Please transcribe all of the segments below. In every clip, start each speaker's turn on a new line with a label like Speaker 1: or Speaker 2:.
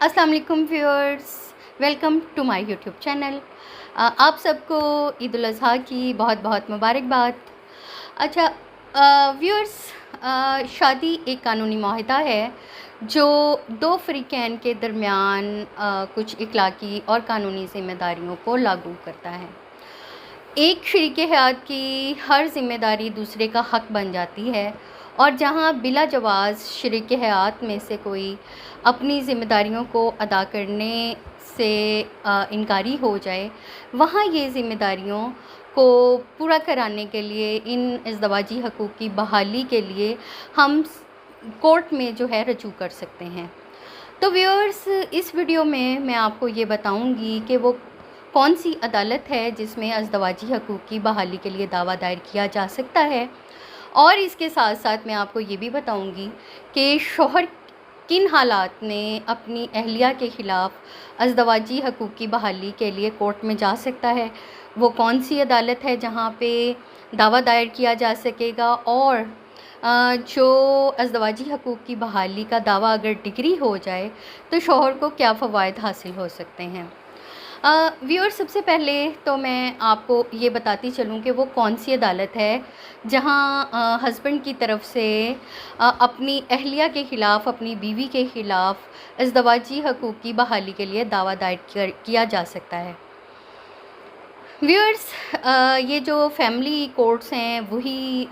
Speaker 1: अस्सलाम वालेकुम viewers, welcome to my YouTube channel. आप सबको ईद उल अज़हा की बहुत बहुत मुबारकबाद। अच्छा व्यूअर्स, शादी एक कानूनी माहिदा है जो दो फ़रीक़ैन के दरमियान कुछ इखलाकी और कानूनी ज़िम्मेदारियों को लागू करता है। एक शरीक हयात की हर ज़िम्मेदारी दूसरे का हक़ बन जाती है, और जहाँ बिला जवाज़ शरीक हयात में से कोई अपनी ज़िम्मेदारियों को अदा करने से इनकारी हो जाए, वहाँ ये ज़िम्मेदारियों को पूरा कराने के लिए, इन इज़्दवाजी हकूक़ की बहाली के लिए हम कोर्ट में जो है रजू कर सकते हैं। तो व्यूअर्स, इस वीडियो में मैं आपको ये बताऊंगी कि वो कौन सी अदालत है जिसमें अज़दवाजी हकूक़ की बहाली के लिए दावा दायर किया जा सकता है, और इसके साथ साथ मैं आपको ये भी बताऊंगी कि शौहर किन हालात में अपनी अहलिया के ख़िलाफ़ अज़दवाजी हकूक़ की बहाली के लिए कोर्ट में जा सकता है, वो कौन सी अदालत है जहाँ पे दावा दायर किया जा सकेगा, और जो अज़दवाजी हकूक़ की बहाली का दावा अगर डिग्री हो जाए तो शौहर को क्या फ़वाइद हासिल हो सकते हैं। व्यूअर, सबसे पहले तो मैं आपको ये बताती चलूँ कि वो कौन सी अदालत है जहाँ हस्बैंड की तरफ से अपनी अहलिया के ख़िलाफ़, अपनी बीवी के ख़िलाफ़ अज़दवाजी हकूक़ की बहाली के लिए दावा दायर किया जा सकता है। व्यूअर्स, ये जो फैमिली कोर्ट्स हैं वही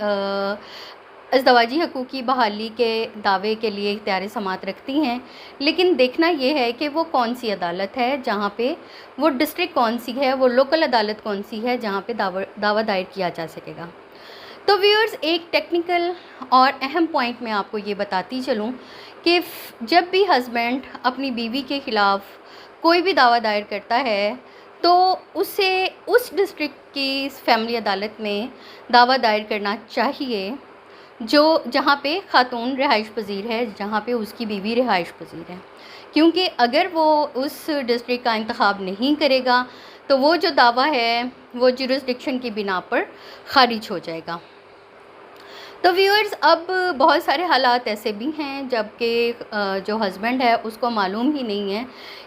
Speaker 1: अज़दवाजी हकूक़ की बहाली के दावे के लिए इख्तियार समात रखती हैं, लेकिन देखना ये है कि वो कौन सी अदालत है जहाँ पे, वो डिस्ट्रिक्ट कौन सी है, वो लोकल अदालत कौन सी है जहाँ पे दावा दायर किया जा सकेगा। तो व्यूअर्स, एक टेक्निकल और अहम पॉइंट मैं आपको ये बताती चलूँ कि जब भी हस्बैंड अपनी बीवी के ख़िलाफ़ कोई भी दावा दायर करता है तो उसे उस डिस्ट्रिक्ट की फैमिली अदालत में दावा दायर करना चाहिए जो जहाँ पे ख़ातून रिहाइश पज़ीर है, जहाँ पे उसकी बीवी रिहाइश पज़ीर है, क्योंकि अगर वो उस डिस्ट्रिक्ट का इंतखाब नहीं करेगा तो वो जो दावा है वो जुरिस्डिक्शन की बिना पर ख़ारिज हो जाएगा। तो व्यूअर्स, अब बहुत सारे हालात ऐसे भी हैं जबकि जो हस्बैंड है उसको मालूम ही नहीं है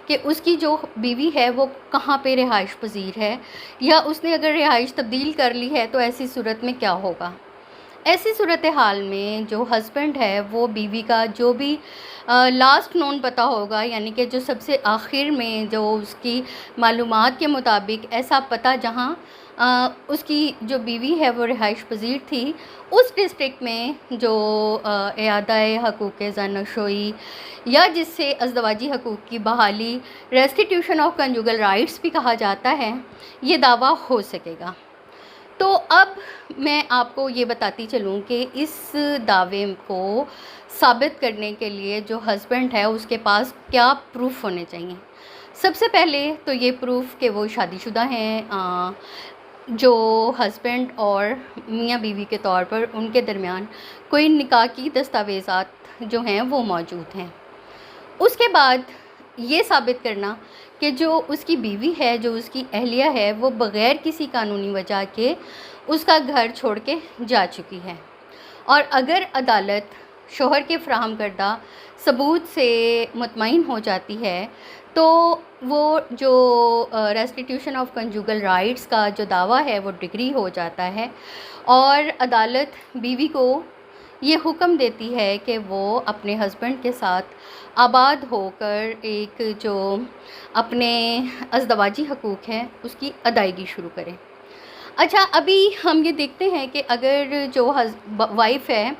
Speaker 1: कि उसकी जो बीवी है वो कहाँ पे रिहाइश पज़ीर है, या उसने अगर रिहाइश तब्दील कर ली है तो ऐसी सूरत में क्या होगा। ऐसी सूरत हाल में जो हस्बैंड है वो बीवी का जो भी लास्ट नोन पता होगा, यानी कि जो सबसे आखिर में जो उसकी मालूमात के मुताबिक ऐसा पता जहाँ उसकी जो बीवी है वो रिहाइश पज़ीर थी, उस डिस्ट्रिक्ट में जो इयादाए हकूक़ ज़नशोई या जिससे अज़दवाजी हकूक़ की बहाली, रेस्टिट्यूशन ऑफ कंजुगल राइट्स भी कहा जाता है, ये दावा हो सकेगा। तो अब मैं आपको ये बताती चलूँ कि इस दावे को साबित करने के लिए जो हस्बैंड है उसके पास क्या प्रूफ होने चाहिए। सबसे पहले तो ये प्रूफ कि वो शादीशुदा हैं, जो हस्बैंड और मियाँ बीवी के तौर पर उनके दरमियान कोई निकाह की दस्तावेज़ात जो हैं वो मौजूद हैं। उसके बाद ये साबित करना कि जो उसकी बीवी है, जो उसकी अहलिया है, वो बग़ैर किसी कानूनी वजह के उसका घर छोड़ के जा चुकी है, और अगर अदालत शौहर के फ़राहम करदा सबूत से मुतमईन हो जाती है तो वो जो रेस्टिट्यूशन ऑफ कंजुगल राइट्स का जो दावा है वो डिग्री हो जाता है, और अदालत बीवी को ये हुक्म देती है कि वो अपने हस्बैंड के साथ आबाद होकर एक जो अपने अज़दवाजी हकूक़ हैं उसकी अदायगी शुरू करें। अच्छा, अभी हम ये देखते हैं कि अगर जो वाइफ़ है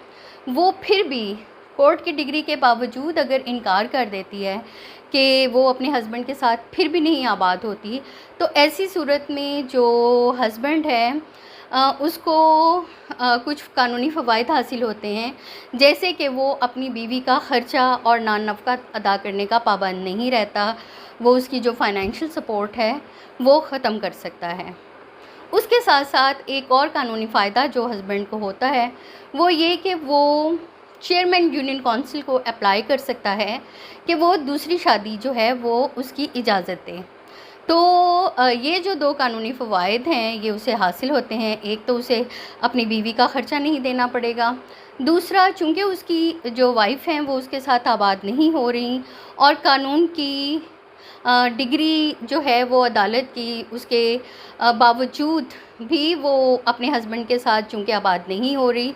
Speaker 1: वो फिर भी कोर्ट की डिग्री के बावजूद अगर इनकार कर देती है कि वो अपने हस्बैंड के साथ फिर भी नहीं आबाद होती, तो ऐसी सूरत में जो हस्बैंड है उसको कुछ कानूनी फ़वाइद हासिल होते हैं, जैसे कि वो अपनी बीवी का ख़र्चा और नान नफ़क़ा अदा करने का पाबंद नहीं रहता, वो उसकी जो फ़ाइनेंशियल सपोर्ट है वो ख़त्म कर सकता है। उसके साथ साथ एक और कानूनी फ़ायदा जो हस्बैंड को होता है वो ये कि वो चेयरमैन यूनियन काउंसिल को अप्लाई कर सकता है कि वो दूसरी शादी जो है वो उसकी इजाज़त दे। तो ये जो दो कानूनी फ़वाइद हैं ये उसे हासिल होते हैं। एक तो उसे अपनी बीवी का ख़र्चा नहीं देना पड़ेगा, دوسرا، چونکہ اس کی جو وائف ہیں وہ اس کے ساتھ آباد نہیں ہو رہی اور قانون کی ڈگری جو ہے وہ عدالت کی اس کے باوجود بھی وہ اپنے ہسبینڈ کے ساتھ چونکہ آباد نہیں ہو رہی،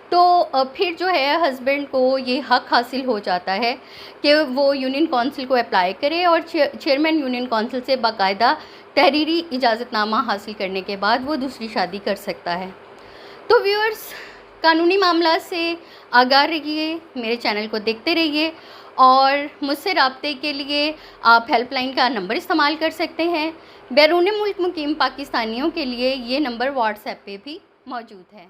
Speaker 1: تو پھر جو ہے ہسبینڈ کو یہ حق حاصل ہو جاتا ہے کہ وہ یونین کونسل کو اپلائی کرے اور چیئرمین یونین کونسل سے باقاعدہ تحریری اجازت نامہ حاصل کرنے کے بعد وہ دوسری شادی کر سکتا ہے۔ تو ویورز، قانونی معاملات سے آگاہ رہیے، میرے چینل کو دیکھتے رہیے، اور مجھ سے رابطے کے لیے آپ ہیلپ لائن کا نمبر استعمال کر سکتے ہیں۔ بیرون ملک مقیم پاکستانیوں کے لیے یہ نمبر واٹس ایپ پہ بھی موجود ہے۔